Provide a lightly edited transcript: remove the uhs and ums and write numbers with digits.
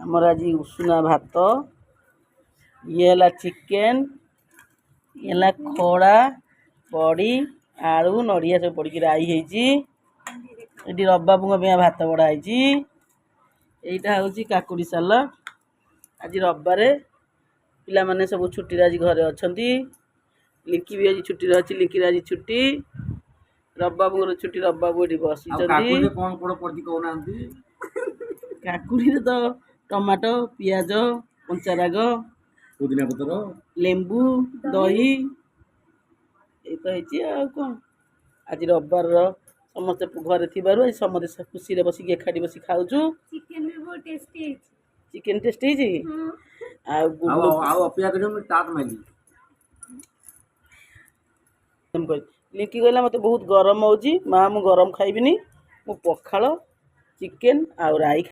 आमर आज उषुना भात ये है चिकेन ये खड़ा बड़ी आलू नड़िया सब पड़ राई ये रबाबू भात बड़ाई यहाँ हूँ काकुड़ी सालड आज रविवार पिला माने सब छुट्टी आज घरे अच्छा लिंकी भी आज छुट्टी अच्छी लिंकी आज छुट्टी रबाबू छुट्टी रबाबू ये बस काकुड़ी तो टमाटो पियाज कंचा राग पुदीना पत्र लेंबू दही ये कौन आज रविवार समस्ते घरे थी समस्त खुशी बसिक एकाठी बस खाऊ चिकेन टेस्ट लिंकी कहला मत बहुत गरम हो माँ मु गरम खाइबिनी मु पखाल चिकेन आ राई